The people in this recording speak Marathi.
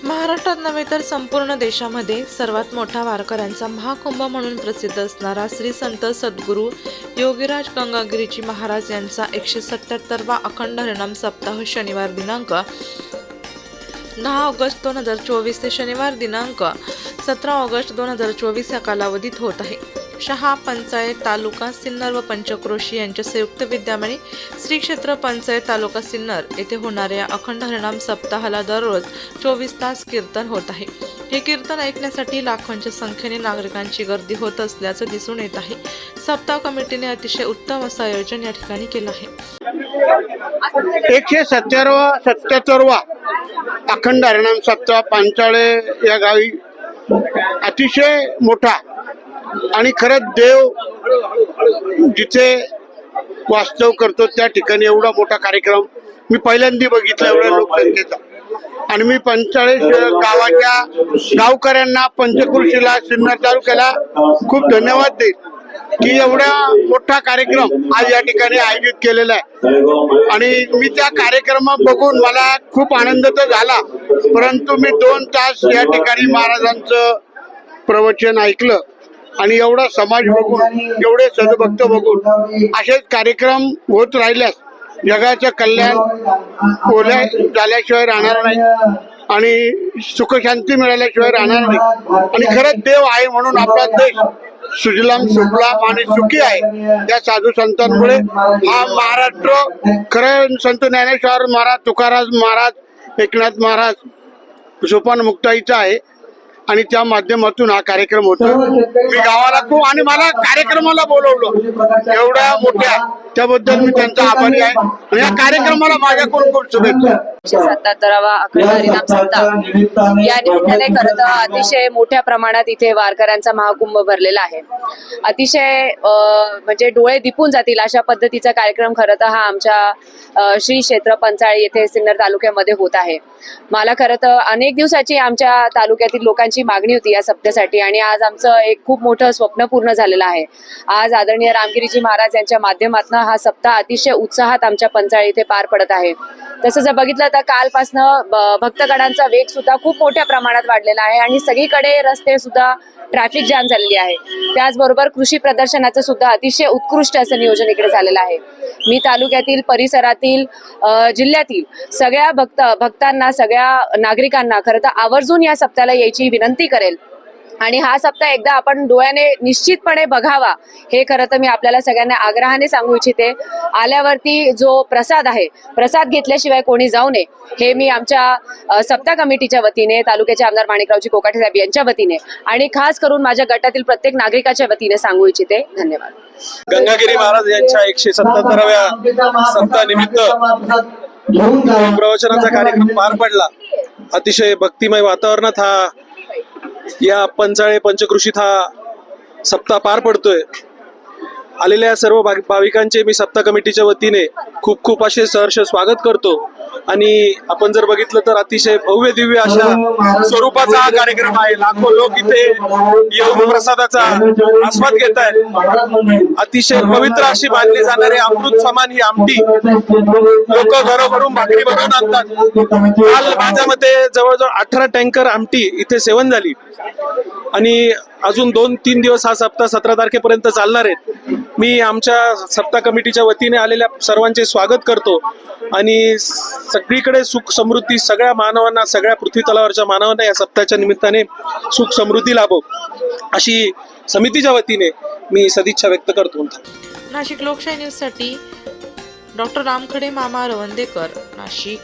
महाराष्ट्रात नव्हे तर संपूर्ण देशामध्ये सर्वात मोठा वारकऱ्यांचा महाकुंभ म्हणून प्रसिद्ध असणारा श्री संत सद्गुरू योगीराज गंगागिरीजी महाराज यांचा 177वा अखंड हरिनाम सप्ताह शनिवार दिनांक 10 ऑगस्ट 2024 ते शनिवार दिनांक 17 ऑगस्ट 2024 या कालावधीत होत आहे. शहा पंचायत तालुका सिन्नर व पंचक्रोशी यांच्या संयुक्त विद्यमाने श्री क्षेत्र पंचायत तालुका सिन्नर येथे होणाऱ्या अखंड हरिनाम सप्ताहाला दररोज 24 तास कीर्तन होत आहे. हे कीर्तन ऐकण्यासाठी लाखोंच्या संख्येने नागरिकांची गर्दी होत असल्याचं दिसून येत आहे. सप्ताह कमिटीने अतिशय उत्तम असं आयोजन या ठिकाणी केलं आहे. 177वा अखंड हरिनाम सप्ताह पांचाळे या गावी अतिशय मोठा आणि खरंच देव जिथे वास्तव करतो त्या ठिकाणी एवढा मोठा कार्यक्रम मी पहिल्यांदा बघितला एवढ्या लोकसंख्येचा. आणि मी पंचाळे गावाच्या गावकऱ्यांना, पंचकृषीला, सिन्नर तालुक्याला खूप धन्यवाद देईन की एवढा मोठा कार्यक्रम आज या ठिकाणी आयोजित केलेला आहे. आणि मी त्या कार्यक्रमात बघून मला खूप आनंद तर झाला, परंतु मी 2 तास या ठिकाणी महाराजांचं प्रवचन ऐकलं आणि एवढा समाज बघून, एवढे सद्भक्त बघून असेच कार्यक्रम होत राहिल्यास जगाचं कल्याण ओल्या झाल्याशिवाय राहणार नाही आणि सुखशांती मिळाल्याशिवाय राहणार नाही. आणि खरंच देव आहे म्हणून आपला देश सुजलाम सुफलाम आणि सुखी आहे. त्या साधू संतांमुळे हा महाराष्ट्र खरं संत ज्ञानेश्वर महाराज, तुकाराम महाराज, एकनाथ महाराज, सोपान मुक्ताईचा आहे. आणि त्या माध्यमातून हा कार्यक्रम होतो. मी गावाला खूप आणि मला कार्यक्रमाला बोलवलं एवढ्या मोठ्या, त्याबद्दल मी त्यांचा आभारी आहे. आणि या कार्यक्रमाला माझ्याकडून खूप शुभेच्छा. 177वा अखंड हरिनाम सप्ताह या निमित्ताने खरं तर अतिशय मोठ्या प्रमाणात इथे वारकऱ्यांचा महाकुंभ भरलेला आहे. अतिशय म्हणजे डोळे दिपून जातील अशा पद्धतीचा कार्यक्रम खरं तर हा आमच्या श्री क्षेत्र पंचाळे येथे सिन्नर तालुक्यामध्ये होत आहे. मला खरं तर अनेक दिवसाची आमच्या तालुक्यातील लोकांची मागणी होती या सप्त्यासाठी आणि आज आमचं एक खूप मोठं स्वप्न पूर्ण झालेलं आहे. आज आदरणीय रामगिरीजी महाराज यांच्या माध्यमातून हा सप्ताह अतिशय उत्साहात आमच्या पंचाळे इथे पार पडत आहे. तसं जर बघितलं तर कालपासनं भक्तगणांचा वेग सुद्धा खूप मोठ्या प्रमाणात वाढलेला आहे आणि सगळीकडे रस्ते सुद्धा ट्रॅफिक जाम झालेली आहे. त्याचबरोबर कृषी प्रदर्शनाचं सुद्धा अतिशय उत्कृष्ट असं नियोजन इकडे झालेलं आहे. मी तालुक्यातील, परिसरातील, जिल्ह्यातील सगळ्या भक्तांना, सगळ्या नागरिकांना खरं तर आवर्जून या सप्ताहाला यायची विनंती करेल. आणि हा सप्ताह एकदा आपण डोळ्याने निश्चितपणे बघावा हे खरं तर मी आपल्याला सगळ्यांना आग्रहाने सांगू इच्छिते. आल्यावरती जो प्रसाद आहे, प्रसाद घेतल्याशिवाय कोणी जाऊ नये हे मी आमच्या सप्ताह कमिटीच्या वतीने, तालुक्याचे आमदार माणिकरावजी कोकाटे साहेब यांच्या वतीने आणि खास करून माझ्या गटातील प्रत्येक नागरिकाच्या वतीने सांगू इच्छिते. धन्यवाद. गंगागिरी महाराज यांच्या 177व्या सप्ताह निमित्त प्रवचनाचा कार्यक्रम पार पडला. अतिशय भक्तिमय वातावरणात हा या पंचाळे पंचकृषीत हा सप्ताह पार पडतोय. आलेल्या सर्व भाविकांचे मी सप्ताह कमिटीच्या वतीने खूप खूप असे सहर्ष स्वागत करतो. आणि आपण जर बघितलं तर अतिशय भव्य दिव्य अशा स्वरूपाचा हा कार्यक्रम आहे. लाखो लोक इथे येऊन प्रसादाचा आस्वाद घेत आहेत. अतिशय पवित्र अशी मानली जाणारी अमृत समान ही आमटी लोक घरोघरून भाकरी बनवून आणतात. काल माझ्या मते जवळजवळ 18 टँकर आमटी इथे सेवन झाली आणि अजून 2-3 दिवस हा सप्ताह 17 तारखेपर्यंत चालणार आहेत. मी आमच्या सप्ताह कमिटीच्या वतीने आलेल्या सर्वांचे स्वागत करतो आणि सगळीकडे सुख समृद्धी सगळ्या मानवांना, सगळ्या पृथ्वी तलावरच्या मानवांना या सप्ताहाच्या निमित्ताने सुख समृद्धी लाभो अशी समितीच्या वतीने मी सदिच्छा व्यक्त करतो. नाशिक लोकशाही न्यूजसाठी डॉक्टर रामखडे, मामा रवंदेकर, नाशिक.